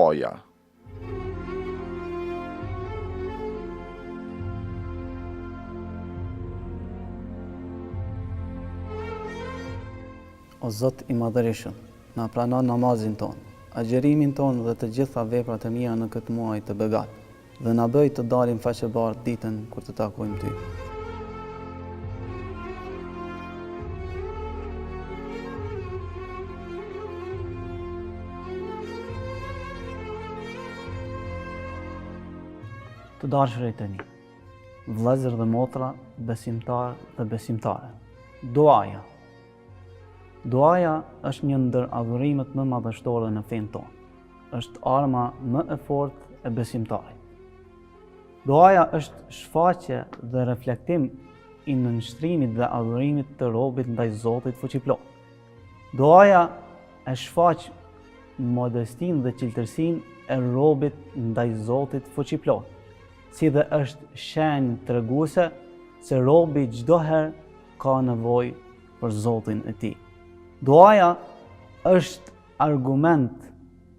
duaja. O Zot i madhërisëm, na pranon namazin ton, agjerimin ton dhe të gjitha veprat e mira në këtë muaj të begat, dhe na bëj të dalim faqebartë ditën kur të takojmë ty. Të dashurit e mi, vëllezër dhe motra, besimtar dhe besimtare, duaja. Duaja është një ndër adhurimet më madhështore në fenë tonë. Është arma më e fortë e besimtarit. Duaja është shfaqje dhe reflektim i nënshtrimit dhe adhurimit të robit ndaj Zotit fuqiplot. Duaja e shfaq modestinë dhe cilëtërsinë e robit ndaj Zotit fuqiplot, si dhe është shenjë treguese se robi çdo herë ka nevojë për Zotin e tij. Duaja është argument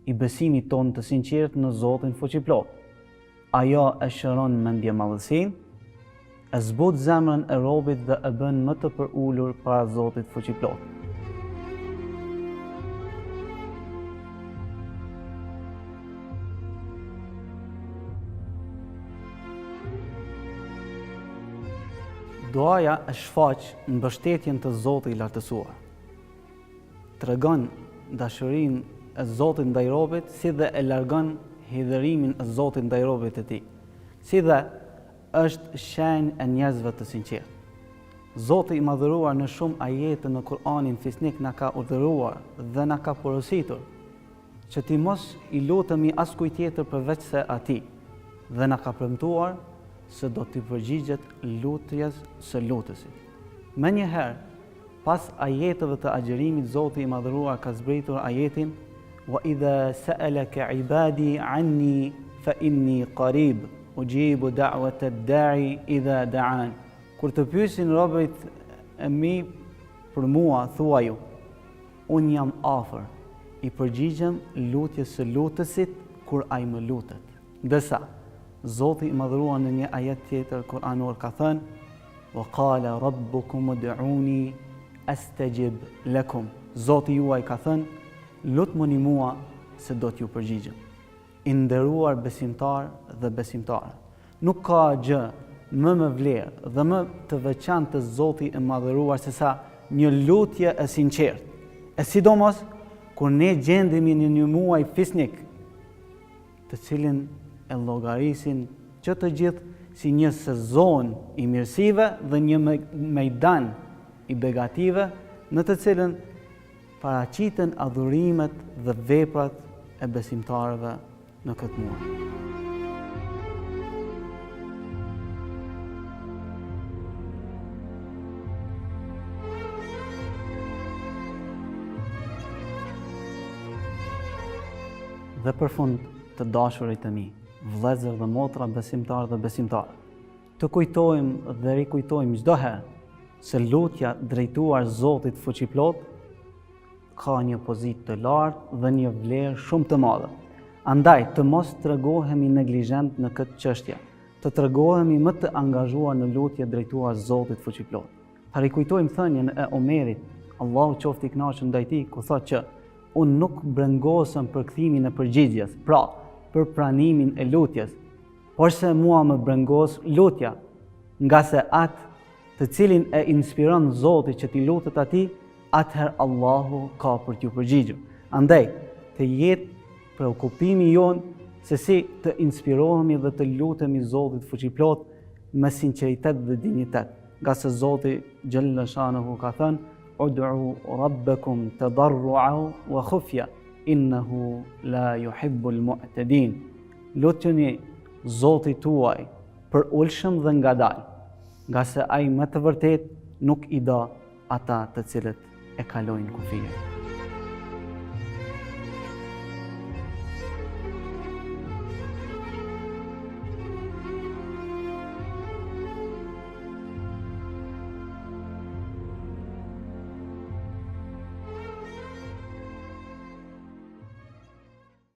i besimit tonë të sinqert në Zotin fuqiplot. Ajo e shëron mendjemadhësinë, e zbut zemrën e robit dhe e bën më të përulur para Zotit fuqiplot. Duaja e shfaq mbështetjen të Zotit i lartësuar. Tregon dashurinë e Zotit ndaj robit, si dhe e largon hidhërimin e Zotit ndaj robit të tij, si dhe është shenjë e njerëzve të sinqertë. Zoti i madhëruar në shumë ajete në Kur'anin fisnik na ka urdhëruar dhe na ka porositur që ti mos i lutemi askujt tjetër përveç se atij, dhe na ka premtuar se do t'i përgjigjet lutjes së lutësit. Menjëherë, pas ajeteve të agjerimit, Zoti i madhëruar ka zbritur ajetin wa idha sa'alaka ibadi anni fa inni qarib ujibu da'wata ad-da'i idha da'an. Kur të pyesin robët e mi për mua, thuaju, unë jam afër, i përgjigjem lutjes së lutësit kur ai më lutet. Ndërsa Zoti i madhëruar në një ajet tjetër kuranor ka thënë wa qala rabbukum ud'uni astajib lakum. Zoti juaj ka thënë, lutmoni mua se do t'ju përgjigjem. I nderuar besimtar dhe besimtare, nuk ka gjë më me vlerë dhe më të veçantë të Zotit e madhëruar se sa një lutje e sinqertë. E sidomos kur ne gjendemi në një muaj fisnik, të cilin e llogarisin që të gjithë si një sezon i mirësive dhe një mejdan i begative, në të cilën paraqiten adhurimet dhe veprat e besimtarëve në këtë muaj. Dhe për fund, të dashurit e mi, vëllezër dhe motra, besimtarë dhe besimtare, të kujtojmë dhe rikujtojmë çdo herë se lutja drejtuar Zotit fuqiplot ka një pozitë të lartë dhe një vlerë shumë të madhe. Andaj të mos tregohemi neglizhent në këtë çështje, të tregohemi më të angazhuar në lutje drejtuar Zotit fuqiplot. Ta rikujtojmë thënien e Omerit, Allahu qoftë i kënaqur ndaj tij, ku thotë që unë nuk brengosem për kthimin e përgjigjes, pra për pranimin e lutjes, por se mua më brengos lutja, nga se atë të cilin e inspiron Zoti që t'i lutet atij, atëherë Allahu ka për t'ju përgjigjur. Andaj, të jetë preokupimi jon se si të inspirohemi dhe të lutemi Zotit fuqiplot me sinqeritet dhe dinjitet, nga se Zoti Gjelle Shanuhu ka thënë, ud'u rabbakum tadarru'an wa khufya innahu la yuhibbul mu'tadin. Lutuni Zotit tuaj për ulshëm dhe ngadalë, nga se ai më të vërtet nuk i do ata të cilët e kalojnë kufije.